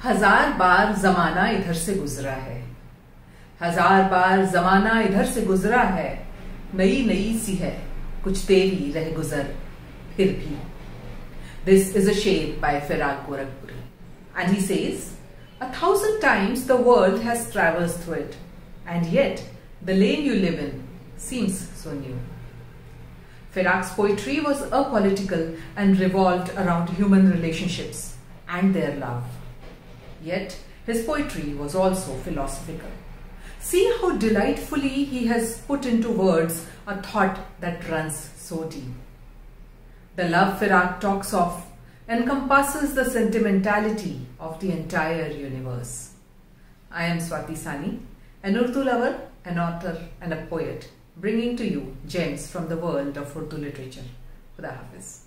हजार बार जमाना इधर से गुजरा है, हजार बार जमाना इधर से गुजरा है, नई नई सी है कुछ तेरी रहगुजर फिर भी. This is a sher by Firaq Gorakhpuri, and he says, 1,000 times the world has traversed through it, and yet the lane you live in seems so new. Firaq's poetry was apolitical and revolved around human relationships and their love. Yet his poetry was also philosophical. See how delightfully he has put into words a thought that runs so deep. The love Firaq talks of encompasses the sentimentality of the entire universe. I am Swati Sani, an Urdu lover, an author and a poet, bringing to you gems from the world of Urdu literature. Khuda Hafiz.